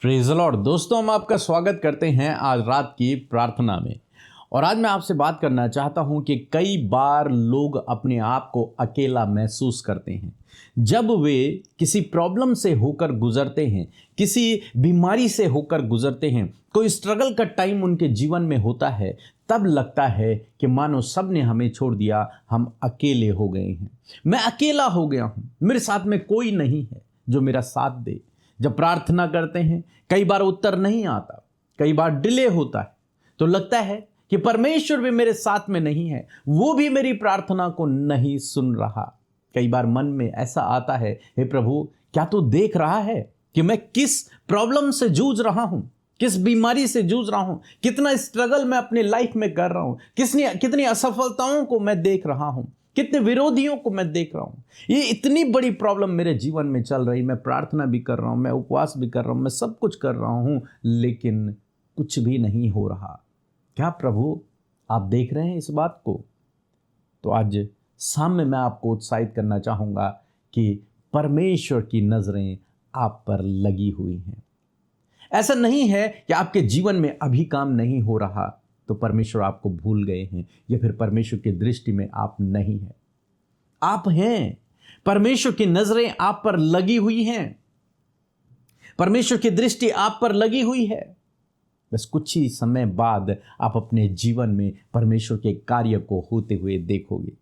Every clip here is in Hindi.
Praise the Lord. दोस्तों, हम आपका स्वागत करते हैं आज रात की प्रार्थना में। और आज मैं आपसे बात करना चाहता हूं कि कई बार लोग अपने आप को अकेला महसूस करते हैं जब वे किसी प्रॉब्लम से होकर गुजरते हैं, किसी बीमारी से होकर गुजरते हैं, कोई स्ट्रगल का टाइम उनके जीवन में होता है। तब लगता है कि मानो सब ने हमें छोड़ दिया, हम अकेले हो गए हैं, मैं अकेला हो गया हूं, मेरे साथ में कोई नहीं है जो मेरा साथ दे। जब प्रार्थना करते हैं कई बार उत्तर नहीं आता, कई बार डिले होता है, तो लगता है कि परमेश्वर भी मेरे साथ में नहीं है, वो भी मेरी प्रार्थना को नहीं सुन रहा। कई बार मन में ऐसा आता है, हे प्रभु, क्या तू देख रहा है कि मैं किस प्रॉब्लम से जूझ रहा हूं, किस बीमारी से जूझ रहा हूं, कितना स्ट्रगल मैं अपने लाइफ में कर रहा हूं, कितनी असफलताओं को मैं देख रहा हूं, कितने विरोधियों को मैं देख रहा हूं। ये इतनी बड़ी प्रॉब्लम मेरे जीवन में चल रही, मैं प्रार्थना भी कर रहा हूं, मैं उपवास भी कर रहा हूं, मैं सब कुछ कर रहा हूं, लेकिन कुछ भी नहीं हो रहा। क्या प्रभु आप देख रहे हैं इस बात को? तो आज सामने मैं आपको उत्साहित करना चाहूंगा कि परमेश्वर की नजरें आप पर लगी हुई हैं। ऐसा नहीं है कि आपके जीवन में अभी काम नहीं हो रहा तो परमेश्वर आपको भूल गए हैं, या फिर परमेश्वर की दृष्टि में आप नहीं हैं। आप हैं, परमेश्वर की नजरें आप पर लगी हुई हैं, परमेश्वर की दृष्टि आप पर लगी हुई है। बस कुछ ही समय बाद आप अपने जीवन में परमेश्वर के कार्य को होते हुए देखोगे।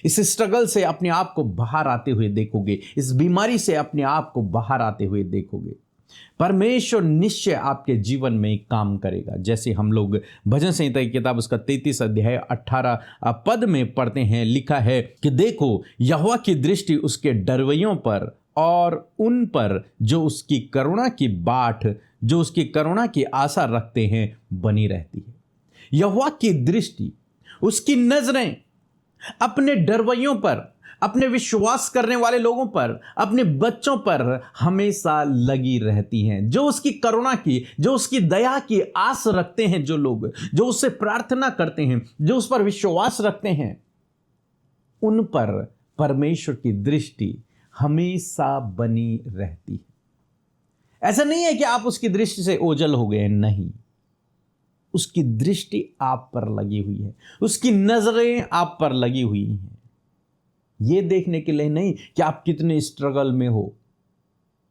इस स्ट्रगल से अपने आप को बाहर आते हुए देखोगे, इस बीमारी से अपने आप को बाहर आते हुए देखोगे। परमेश्वर निश्चय आपके जीवन में काम करेगा। जैसे हम लोग भजन संहिता की किताब उसका 33 अध्याय 18 पद में पढ़ते हैं, लिखा है कि देखो, यहोवा की दृष्टि उसके डरवैयों पर और उन पर जो उसकी करुणा की बाट, जो उसकी करुणा की आशा रखते हैं, बनी रहती है। यहोवा की दृष्टि, उसकी नजरें अपने डरवैयों पर, अपने विश्वास करने वाले लोगों पर, अपने बच्चों पर हमेशा लगी रहती हैं। जो उसकी करुणा की, जो उसकी दया की आस रखते हैं, जो लोग जो उससे प्रार्थना करते हैं, जो उस पर विश्वास रखते हैं, उन पर परमेश्वर की दृष्टि हमेशा बनी रहती है। ऐसा नहीं है कि आप उसकी दृष्टि से ओझल हो गए, नहीं। उसकी दृष्टि आप पर लगी हुई है, उसकी नजरें आप पर लगी हुई हैं। ये देखने के लिए नहीं कि आप कितने स्ट्रगल में हो,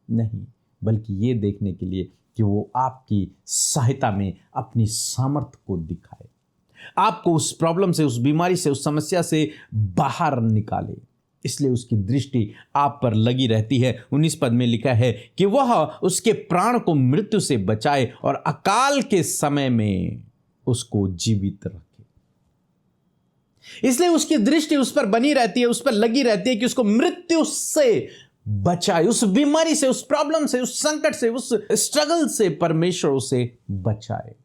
नहीं, बल्कि ये देखने के लिए कि वो आपकी सहायता में अपनी सामर्थ को दिखाए, आपको उस प्रॉब्लम से, उस बीमारी से, उस समस्या से बाहर निकाले। इसलिए उसकी दृष्टि आप पर लगी रहती है। 19 पद में लिखा है कि वह उसके प्राण को मृत्यु से बचाए और अकाल के समय में उसको जीवित रखे। इसलिए उसकी दृष्टि उस पर बनी रहती है, उस पर लगी रहती है कि उसको मृत्यु से बचाए, उस बीमारी से, उस प्रॉब्लम से, उस संकट से, उस स्ट्रगल से परमेश्वर उसे बचाए।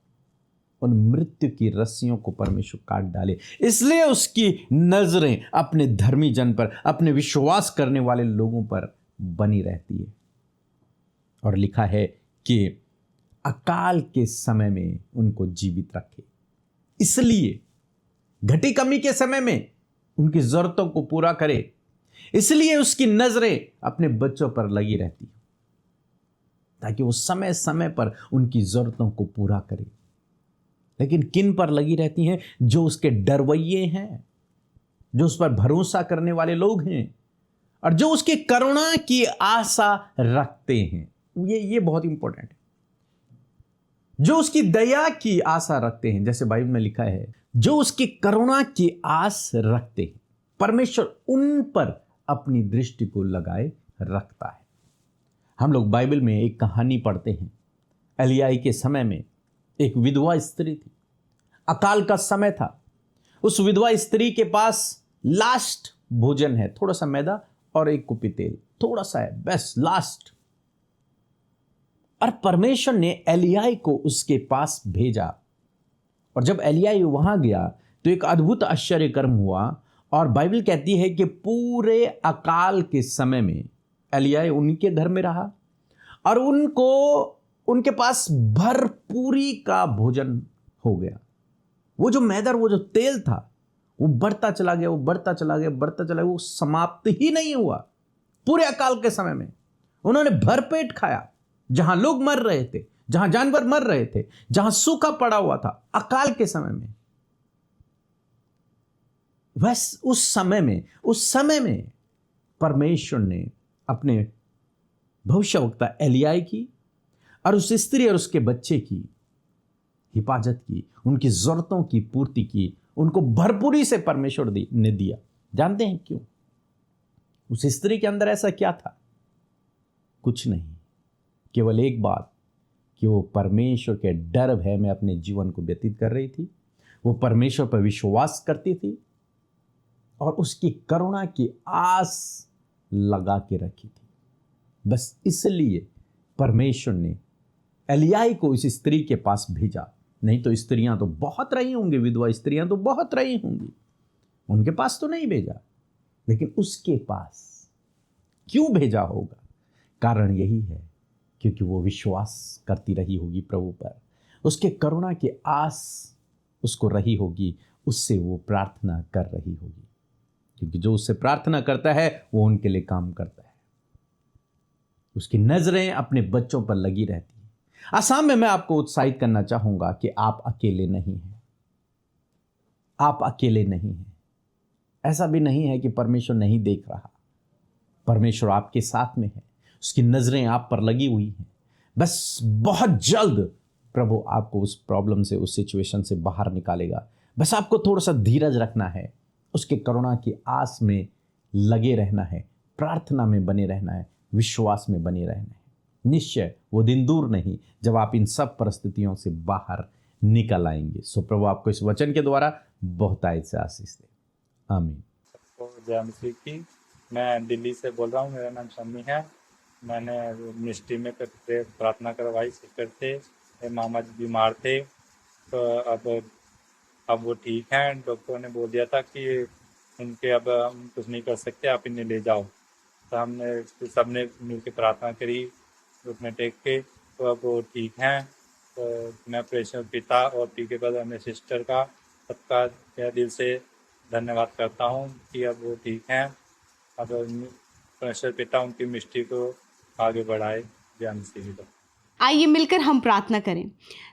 उन मृत्यु की रस्सियों को परमेश्वर काट डाले। इसलिए उसकी नजरें अपने धर्मी जन पर, अपने विश्वास करने वाले लोगों पर बनी रहती है। और लिखा है कि अकाल के समय में उनको जीवित रखे। इसलिए घटी कमी के समय में उनकी जरूरतों को पूरा करे। इसलिए उसकी नजरें अपने बच्चों पर लगी रहती है, ताकि वो समय समय पर उनकी जरूरतों को पूरा करे। लेकिन किन पर लगी रहती हैं? जो उसके डरवैये हैं, जो उस पर भरोसा करने वाले लोग हैं, और जो उसकी करुणा की आशा रखते हैं। ये बहुत इंपॉर्टेंट है। जो उसकी दया की आशा रखते हैं, जैसे बाइबल में लिखा है, जो उसकी करुणा की आस रखते हैं, परमेश्वर उन पर अपनी दृष्टि को लगाए रखता है। हम लोग बाइबल में एक कहानी पढ़ते हैं। एलियाह के समय में एक विधवा स्त्री थी, अकाल का समय था। उस विधवा स्त्री के पास लास्ट भोजन है, थोड़ा सा मैदा और एक कुपी तेल, थोड़ा सा है, बस लास्ट। और परमेश्वर ने एलियाह को उसके पास भेजा। और जब एलियाह वहां गया तो एक अद्भुत आश्चर्य कर्म हुआ। और बाइबल कहती है कि पूरे अकाल के समय में एलियाह उनके घर में रहा और उनके पास भरपूरी का भोजन हो गया। वो जो मैदा, वो जो तेल था, वो बढ़ता चला गया, वो बढ़ता चला गया, बढ़ता चला गया, वो समाप्त ही नहीं हुआ। पूरे अकाल के समय में उन्होंने भरपेट खाया। जहां लोग मर रहे थे, जहां जानवर मर रहे थे, जहां सूखा पड़ा हुआ था अकाल के समय में, बस उस समय में परमेश्वर ने अपने भविष्यवक्ता एलियाह की और उस स्त्री और उसके बच्चे की हिफाजत की, उनकी जरूरतों की पूर्ति की, उनको भरपूरी से परमेश्वर ने दिया। जानते हैं क्यों? उस स्त्री के अंदर ऐसा क्या था? कुछ नहीं, केवल एक बात कि वो परमेश्वर के डर भय में अपने जीवन को व्यतीत कर रही थी। वो परमेश्वर पर विश्वास करती थी और उसकी करुणा की आस लगा के रखी थी। बस इसलिए परमेश्वर ने एलियाह को इस स्त्री के पास भेजा। नहीं तो स्त्रियां तो बहुत रही होंगी, विधवा स्त्रियां तो बहुत रही होंगी, उनके पास तो नहीं भेजा, लेकिन उसके पास क्यों भेजा होगा? कारण यही है क्योंकि वो विश्वास करती रही होगी प्रभु पर, उसके करुणा की आस उसको रही होगी, उससे वो प्रार्थना कर रही होगी। क्योंकि जो उससे प्रार्थना करता है वो उनके लिए काम करता है, उसकी नजरें अपने बच्चों पर लगी रहती हैं। आसाम में मैं आपको उत्साहित करना चाहूंगा कि आप अकेले नहीं हैं, आप अकेले नहीं हैं। ऐसा भी नहीं है कि परमेश्वर नहीं देख रहा, परमेश्वर आपके साथ में है, उसकी नजरें आप पर लगी हुई हैं। बस बहुत जल्द प्रभु आपको उस प्रॉब्लम से, उस सिचुएशन से बाहर निकालेगा। बस आपको थोड़ा सा धीरज रखना है, उसके करुणा की आस में लगे रहना है, प्रार्थना में बने रहना है, विश्वास में बने रहना है। निश्चय वो दिन दूर नहीं जब आप इन सब परिस्थितियों से बाहर निकल आएंगे। सो प्रभु आपको इस वचन के द्वारा बहुतायत से आशीष दे। आमीन। जय मसीह की। मैं दिल्ली से बोल रहा हूँ, मेरा नाम शम्मी है। मैंने मिनिस्ट्री में प्रार्थना करवाई सिस्टर थे, मेरे मामा जी बीमार थे, तो अब वो ठीक हैं। डॉक्टर ने बोल दिया था कि उनके अब हम कुछ नहीं कर सकते, आप इन्हें ले जाओ। तो हमने सबने मिलकर प्रार्थना करी उसमें टेक के, तो अब वो ठीक हैं। तो मैं प्रेषण पिता और पी के बाद अपने सिस्टर का सबका तहे दिल से धन्यवाद करता हूँ कि अब वो ठीक हैं। अब प्रेषण पिता उनकी मिनिस्ट्री को आगे बढ़ाए। जय मसीह की। आइए मिलकर हम प्रार्थना करें।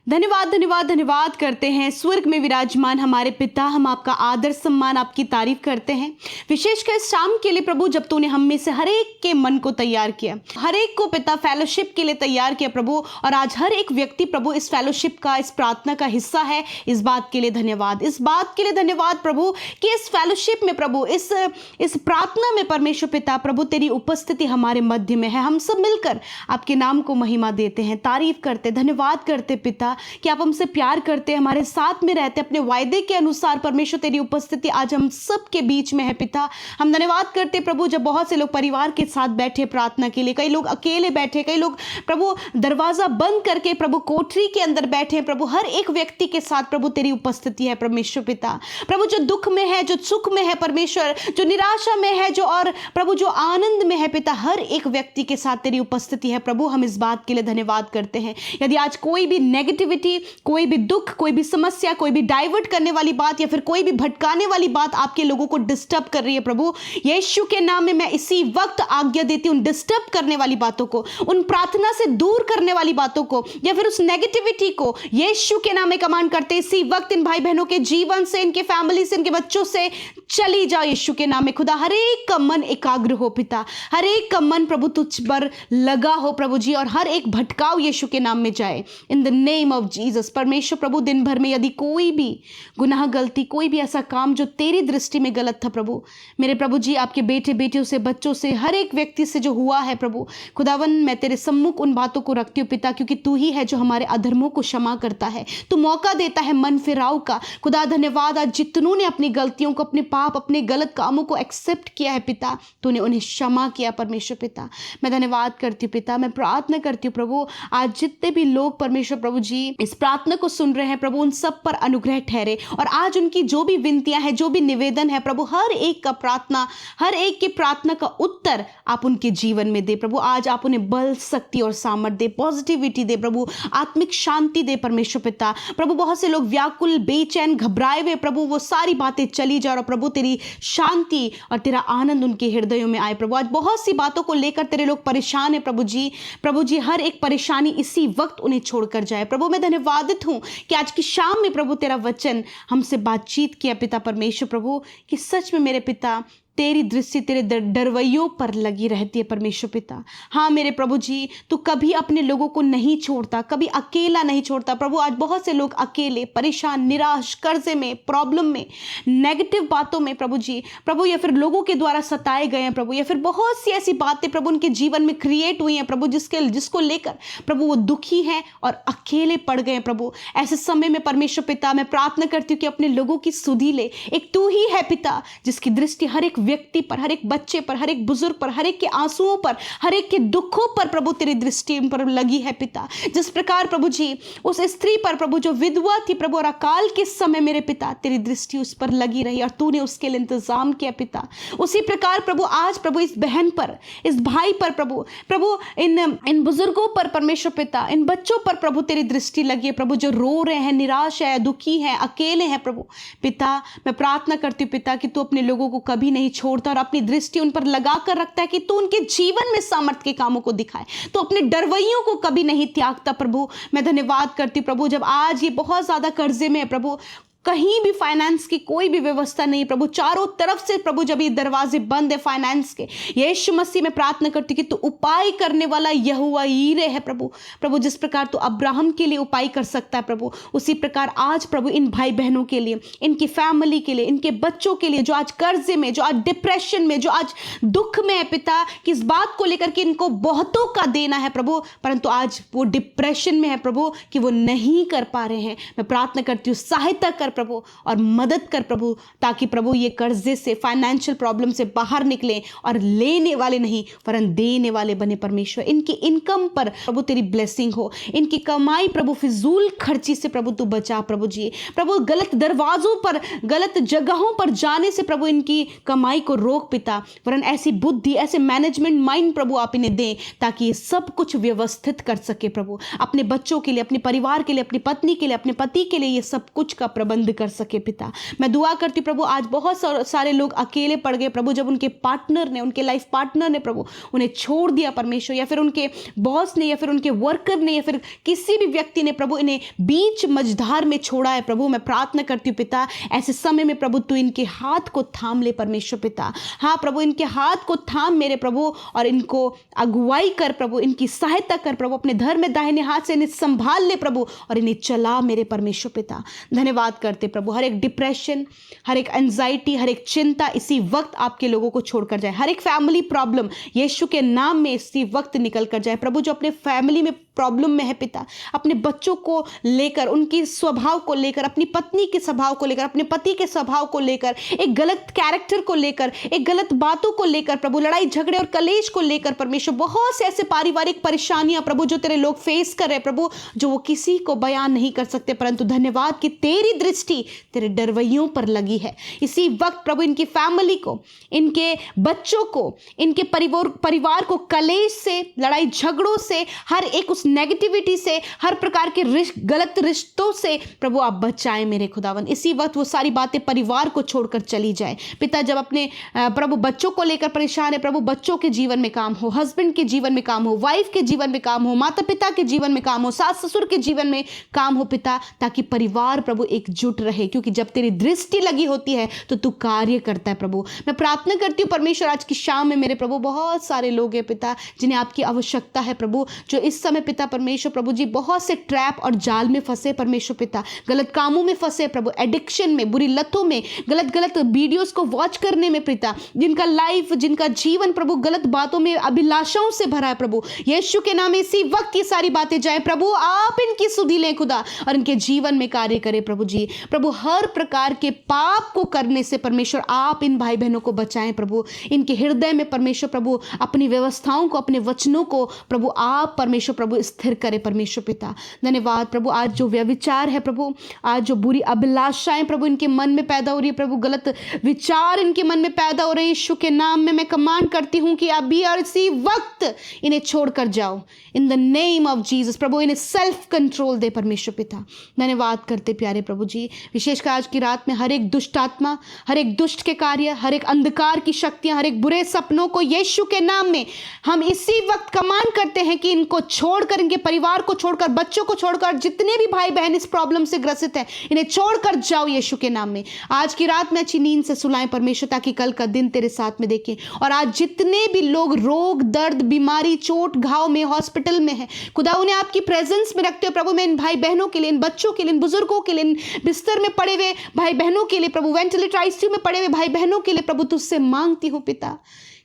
धन्यवाद धन्यवाद धन्यवाद करते हैं स्वर्ग में विराजमान हमारे पिता, हम आपका आदर सम्मान, आपकी तारीफ करते हैं, विशेषकर इस शाम के लिए प्रभु, जब तूने हम में से हर एक के मन को तैयार किया, हर एक को पिता फेलोशिप के लिए तैयार किया प्रभु। और आज हर एक व्यक्ति प्रभु इस फेलोशिप का, इस प्रार्थना का हिस्सा है। इस बात के लिए धन्यवाद, इस बात के लिए धन्यवाद प्रभु कि इस फेलोशिप में प्रभु, इस प्रार्थना में परमेश्वर पिता प्रभु तेरी उपस्थिति हमारे मध्य में है। हम सब मिलकर आपके नाम को महिमा देते हैं, तारीफ करते, धन्यवाद करते पिता कि आप हमसे प्यार करते, हमारे साथ में रहते, अपने वायदे के अनुसार परमेश्वर तेरी उपस्थिति आज हम सब के बीच में है पिता। हम धन्यवाद करते प्रभु, जब बहुत से लोग परिवार के साथ बैठे प्रार्थना के लिए, कई लोग अकेले बैठे, कई लोग प्रभु दरवाजा बंद करके प्रभु कोठरी के अंदर बैठे प्रभु, हर एक व्यक्ति के साथ प्रभु तेरी उपस्थिति है परमेश्वर पिता। प्रभु जो दुख में है, जो सुख में है परमेश्वर, जो निराशा में है, जो और प्रभु जो आनंद में है पिता, हर एक व्यक्ति के साथ तेरी उपस्थिति है प्रभु। हम इस बात के लिए धन्यवाद करते हैं। यदि आज कोई भी नेगेटिविटी, कोई भी दुख, कोई भी समस्या, कोई भी डाइवर्ट करने वाली बात या फिर कोई भी भटकाने वाली बात आपके लोगों को डिस्टर्ब कर रही है प्रभु, यीशु के नाम में मैं इसी वक्त आज्ञा देती हूं, डिस्टर्ब करने वाली बातों को, उन प्रार्थना से दूर करने वाली बातों को या फिर उस नेगेटिविटी को यीशु के नाम में कमांड करते इसी वक्त इन भाई बहनों के जीवन से, इनके फैमिली से, इनके बच्चों से चली जाओ यीशु के नाम में। खुदा हर एक का मन एकाग्र हो पिता, हर एक का मन प्रभु तुझ पर लगा हो प्रभु जी, और हर एक भटकाव यीशु के नाम में जाए इन द नेम ऑफ जीसस। परमेश्वर प्रभु दिन भर में यदि कोई भी गुनाह, गलती, कोई भी ऐसा काम जो तेरी दृष्टि में गलत था प्रभु, मेरे प्रभु जी आपके बेटे बेटियों से, बच्चों से, हर एक व्यक्ति से जो हुआ है प्रभु खुदावन, मैं तेरे सम्मुख उन बातों को रखती हूँ पिता, क्योंकि तू ही है जो हमारे अधर्मों को क्षमा करता है, तू मौका देता है मन फिराव का। खुदा धन्यवाद, आज जितनों ने अपनी गलतियों को, अपने पाप, अपने गलत कामों को एक्सेप्ट किया है पिता, तूने उन्हें क्षमा किया परमेश्वर पिता। मैं धन्यवाद करती हूँ पिता, मैं प्रार्थना करती हूँ प्रभु, आज जितने भी लोग परमेश्वर प्रभु जी जी इस प्रार्थना को सुन रहे हैं प्रभु, उन सब पर अनुग्रह ठहरे। और आज उनकी जो भी विनतियां हैं, जो भी निवेदन है प्रभु, हर एक का प्रार्थना, हर एक की प्रार्थना का उत्तर आप उनके जीवन में दे प्रभु। आज आप उन्हें बल, शक्ति और सामर्थ्य दे, पॉजिटिविटी दे प्रभु, आत्मिक शांति दे परमेश्वर पिता। प्रभु बहुत से लोग व्याकुल, बेचैन, घबराए हुए प्रभु, वो सारी बातें चली जाए और प्रभु तेरी शांति और तेरा आनंद उनके हृदयों में आए प्रभु। आज बहुत सी बातों को लेकर तेरे लोग परेशान है प्रभु जी। प्रभु जी हर एक परेशानी इसी वक्त उन्हें छोड़कर जाए प्रभु। मैं धन्यवादित हूं कि आज की शाम में प्रभु तेरा वचन हमसे बातचीत किया पिता परमेश्वर प्रभु, कि सच में मेरे पिता तेरी दृष्टि तेरे डरवैयों पर लगी रहती है परमेश्वर पिता। हाँ मेरे प्रभु जी, तू कभी अपने लोगों को नहीं छोड़ता, कभी अकेला नहीं छोड़ता प्रभु। आज बहुत से लोग अकेले, परेशान, निराश, कर्जे में, प्रॉब्लम में, नेगेटिव बातों में प्रभु जी, प्रभु या फिर लोगों के द्वारा सताए गए हैं प्रभु, या फिर बहुत सी ऐसी बातें प्रभु उनके जीवन में क्रिएट हुई हैं प्रभु, जिसको लेकर प्रभु वो दुखी हैं और अकेले पड़ गए प्रभु। ऐसे समय में परमेश्वर पिता मैं प्रार्थना करती हूँ कि अपने लोगों की सुधि ले। एक तू ही है पिता जिसकी दृष्टि हर एक व्यक्ति पर, हर एक बच्चे पर, हर एक बुजुर्ग पर, हर एक के आंसुओं पर, हर एक के दुखों पर प्रभु तेरी दृष्टि उन पर लगी है पिता। जिस प्रकार प्रभु जी उस स्त्री पर प्रभु जो विधवा थी प्रभु, और अकाल के समय मेरे पिता तेरी दृष्टि उस पर लगी रही और तूने उसके लिए इंतजाम किया पिता। उसी प्रकार प्रभु आज प्रभु इस बहन पर, इस भाई पर प्रभु, इन बुजुर्गों पर परमेश्वर पिता, इन बच्चों पर प्रभु तेरी दृष्टि लगी है प्रभु, जो रो रहे हैं, निराश है, दुखी है, अकेले हैं प्रभु पिता। मैं प्रार्थना करती हूँ पिता कि तू अपने लोगों को कभी नहीं छोड़ता और अपनी दृष्टि उन पर लगा कर रखता है, कि तू उनके जीवन में सामर्थ्य के कामों को दिखाए, तो अपने डरवैयों को कभी नहीं त्यागता प्रभु। मैं धन्यवाद करती हूँ प्रभु, जब आज ये बहुत ज्यादा कर्जे में है प्रभु, कहीं भी फाइनेंस की कोई भी व्यवस्था नहीं प्रभु, चारों तरफ से प्रभु जब ये दरवाजे बंद है फाइनेंस के, यीशु मसीह में प्रार्थना करती कि तू उपाय करने वाला यहोवा यीरे है प्रभु। प्रभु जिस प्रकार तू अब्राहम के लिए उपाय कर सकता है प्रभु, उसी प्रकार आज प्रभु इन भाई बहनों के लिए, इनकी फैमिली के लिए, इनके बच्चों के लिए जो आज कर्जे में, जो आज डिप्रेशन में, जो आज दुख में है पिता, कि इस बात को लेकर कि इनको बहुतों का देना है प्रभु, परंतु आज वो डिप्रेशन में है प्रभु कि वो नहीं कर पा रहे हैं। मैं प्रार्थना करती हूँ सहायता कर प्रभु और मदद कर प्रभु, ताकि प्रभु ये कर्जे से, फाइनेंशियल प्रॉब्लम से बाहर निकले और लेने वाले नहीं वरन देने वाले बने परमेश्वर। इनकी इनकम पर प्रभु तेरी ब्लेसिंग हो, इनकी कमाई प्रभु फिजूल खर्ची से प्रभु तू बचा प्रभु जी। प्रभु गलत दरवाजों पर, गलत जगहों पर जाने से प्रभु इनकी कमाई को रोक पिता, वरन ऐसी बुद्धि, ऐसे मैनेजमेंट माइंड प्रभु आप इन्हें दें, ताकि ये सब कुछ व्यवस्थित कर सके प्रभु, अपने बच्चों के लिए, अपने परिवार के लिए, अपनी पत्नी के लिए, अपने पति के लिए ये सब कुछ का प्रबंध कर सके पिता। मैं दुआ करती हूँ प्रभु, आज बहुत सारे लोग अकेले पड़ गए प्रभु, जब उनके पार्टनर ने, उनके लाइफ पार्टनर ने प्रभु उन्हें छोड़ दिया परमेश्वर, या फिर उनके बॉस ने, या फिर उनके वर्कर ने, या फिर किसी भी व्यक्ति ने प्रभु इन्हें बीच मझधार में छोड़ा है प्रभु। मैं प्रार्थना करती हूँ पिता, ऐसे समय में प्रभु तू इनके हाथ को थाम ले परमेश्वर पिता। हाँ प्रभु, इनके हाथ को थाम मेरे प्रभु, और इनको अगुवाई कर प्रभु, इनकी सहायता कर प्रभु, अपने धर्म में दाहिने हाथ से इन्हें संभाल ले प्रभु, और इन्हें चला मेरे परमेश्वर पिता। धन्यवाद करते प्रभु, हर एक डिप्रेशन, हर एक एंजाइटी, हर एक चिंता इसी वक्त आपके लोगों को छोड़कर जाए, हर एक फैमिली प्रॉब्लम यीशु के नाम में इसी वक्त निकल कर जाए प्रभु। जो अपने फैमिली में प्रॉब्लम में है पिता, अपने बच्चों को लेकर, उनकी स्वभाव को लेकर, अपनी पत्नी के स्वभाव को लेकर, अपने पति के स्वभाव को लेकर, एक गलत कैरेक्टर को लेकर, एक गलत बातों को लेकर प्रभु, लड़ाई झगड़े और कलेश को लेकर परमेश्वर, बहुत से ऐसे पारिवारिक परेशानियां प्रभु जो तेरे लोग फेस कर रहे प्रभु, जो वो किसी को बयान नहीं कर सकते, परंतु धन्यवाद कि तेरी दृष्टि तेरे डरवैयों पर लगी है। इसी वक्त प्रभु इनकी फैमिली को, इनके बच्चों को, इनके परिवार को कलेश से, लड़ाई झगड़ों से, हर एक उस नेगेटिविटी से, हर प्रकार के गलत रिश्तों से प्रभु आप बचाएं मेरे खुदावन। इसी वक्त वो सारी बातें परिवार को छोड़कर चली जाए पिता। जब अपने प्रभु बच्चों को लेकर परेशान है प्रभु, बच्चों के जीवन में काम हो, हस्बैंड के जीवन में काम हो, वाइफ के जीवन में काम हो, माता पिता के जीवन में काम हो, सास ससुर के जीवन में काम हो पिता, ताकि परिवार प्रभु एकजुट रहे, क्योंकि जब तेरी दृष्टि लगी होती है तो तू कार्य करता है प्रभु। मैं प्रार्थना करती हूँ परमेश्वर, आज की शाम में मेरे प्रभु बहुत सारे लोग हैं पिता जिन्हें आपकी आवश्यकता है प्रभु, जो इस समय पिता परमेश्वर प्रभु जी बहुत से ट्रैप और जाल में फंसे परमेश्वर पिता, गलत कामों में फंसे प्रभु, एडिक्शन में, बुरी लतों में, गलत वीडियोस को वॉच करने में पिता, जिनका लाइफ, जिनका जीवन प्रभु गलत बातों में, अभिलाषाओं से भरा है प्रभु, यीशु के नाम में इसी वक्त ये सारी बातें जाए प्रभु, आप इनकी सुधि लें खुदा और इनके जीवन में कार्य करें प्रभु जी। प्रभु हर प्रकार के पाप को करने से परमेश्वर आप इन भाई बहनों को बचाएं प्रभु, इनके हृदय में परमेश्वर प्रभु अपनी व्यवस्थाओं को, अपने वचनों को प्रभु आप परमेश्वर प्रभु स्थिर करे परमेश्वर पिता। धन्यवाद प्रभु, आज जो व्यभिचार है प्रभु, आज जो बुरी अभिलाषाएं प्रभु इनके मन में पैदा हो रही है प्रभु, गलत विचार इनके मन में पैदा हो रहे हैं, यीशु के नाम में मैं कमांड करती हूँ कि अभी और इसी वक्त इन्हें छोड़कर जाओ in the name of Jesus. प्रभु इन्हें सेल्फ कंट्रोल दे परमेश्वर पिता। धन्यवाद करते प्यारे प्रभु जी, विशेषकर आज की रात में हर एक दुष्ट आत्मा, हर एक दुष्ट के कार्य, हर एक अंधकार की शक्तियां, हर एक बुरे सपनों को यीशु के नाम में हम इसी वक्त कमांड करते हैं कि इनको छोड़कर, इनके परिवार को छोड़कर, बच्चों को छोड़कर, जितने भी भाई बहन इस प्रॉब्लम से ग्रसित हैं इन्हें छोड़कर जाओ यीशु के नाम में। आज की रात में अच्छी नींद से सुलाएं परमेश्वर, ताकि कल का दिन तेरे साथ में देखें। और आज जितने भी लोग रोग, दर्द, बीमारी, चोट, घाव में, हॉस्पिटल में है खुदा, उन्हें आपकी प्रेजेंस में रखते हो प्रभु। मैं इन भाई बहनों के लिए, इन बच्चों के लिए, इन बुजुर्गों के लिए, इन बिस्तर में पड़े हुए भाई बहनों के लिए प्रभु, वेंटिलेटर आईसीयू में पड़े हुए भाई बहनों के लिए प्रभु तुझसे मांगती हूँ पिता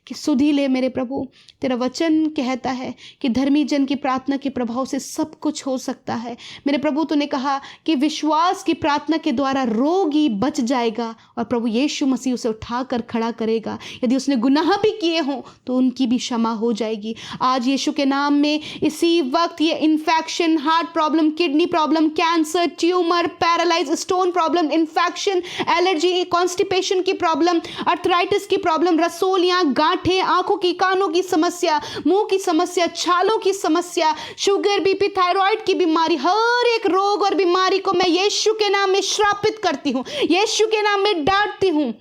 कि सुधी ले मेरे प्रभु। तेरा वचन कहता है कि धर्मी जन की प्रार्थना के प्रभाव से सब कुछ हो सकता है। मेरे प्रभु तूने कहा कि विश्वास की प्रार्थना के द्वारा रोगी बच जाएगा और प्रभु यीशु मसीह उसे उठाकर खड़ा करेगा। यदि उसने गुनाह भी किए हों तो उनकी भी क्षमा हो जाएगी। आज यीशु के नाम में इसी वक्त ये infection, heart problem, kidney problem, cancer, tumour, paralyse, stone problem, infection, allergy, constipation की प्रॉब्लम, अर्थराइटिस की प्रॉब्लम, रसोलियाँ, गांठें, आंखों की, कानों की समस्या, मुंह की समस्या, छालों की समस्या, शुगर, बीपी, थायराइड की बीमारी, हर एक रोग और बीमारी को मैं यीशु के नाम में श्रापित करती हूँ, यीशु के नाम में डांटती हूँ।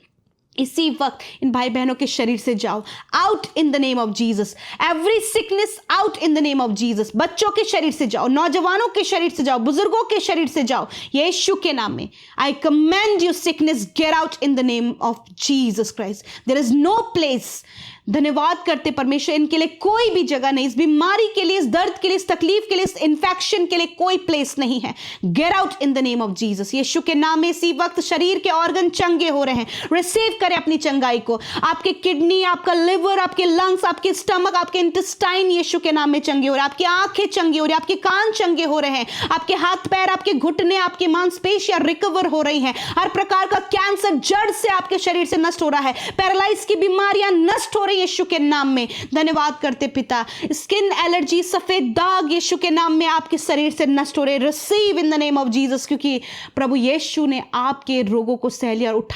इसी वक्त इन भाई बहनों के शरीर से जाओ, out in the name of Jesus. Every sickness out in the name of Jesus. बच्चों के शरीर से जाओ, नौजवानों के शरीर से जाओ, बुजुर्गों के शरीर से जाओ, यीशु के नाम में। I command you sickness, get out in the name of Jesus Christ. There is no place. धन्यवाद करते परमेश्वर, इनके लिए कोई भी जगह नहीं, इस बीमारी के लिए, इस दर्द के लिए, इस तकलीफ के लिए, इस इन्फेक्शन के लिए कोई प्लेस नहीं है। Get out in the name of Jesus. यीशु के नाम में इसी वक्त शरीर के ऑर्गन चंगे हो रहे हैं। रिसीव करें अपनी चंगाई को। आपके किडनी, आपका लिवर, आपके लंग्स, आपके स्टमक, आपके इंटेस्टाइन यीशु के नाम में चंगे हो रहे हैं। आपकी आंखें चंगी हो रही है, आपके कान चंगे हो रहे हैं, आपके हाथ पैर, आपके घुटने, आपकी मांसपेशियां रिकवर हो रही हैं। हर प्रकार का कैंसर जड़ से आपके शरीर से नष्ट हो रहा है। पैरालाइज की बीमारियां नष्ट हो रही यीशु के नाम में। धन्यवाद करते पिता। स्किन एलर्जी, सफेद दाग यीशु के नाम में आपके शरीर से नष्ट हो रहे। Receive in the name of Jesus, क्योंकि प्रभु यीशु ने आपके रोगों को सह लिया और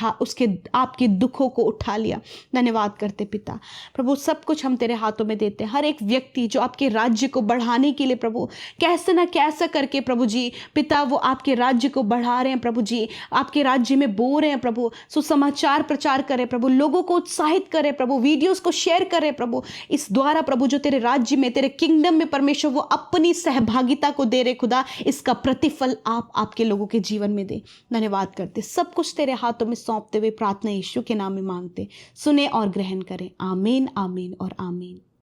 आपके दुखों को उठा लिया। धन्यवाद करते पिता। प्रभु सब कुछ हम तेरे हाथों में देते हैं। हर एक व्यक्ति जो आपके राज्य को बढ़ाने के लिए प्रभु कैसे ना कैसा करके प्रभु जी पिता वो आपके राज्य को बढ़ा रहे हैं प्रभु जी, आपके राज्य में बो रहे हैं प्रभु, सुसमाचार प्रचार करें प्रभु, लोगों को उत्साहित करें प्रभु, वीडियोस को शेयर करें प्रभु। इस द्वारा प्रभु जो तेरे राज्य में, तेरे किंगडम में परमेश्वर वो अपनी सहभागिता को दे रहे खुदा, इसका प्रतिफल आप आपके लोगों के जीवन में दे। धन्यवाद करते, सब कुछ तेरे हाथों में सौंपते हुए प्रार्थना यीशु के नाम में मांगते, सुने और ग्रहण करें। आमीन, आमीन और आमीन।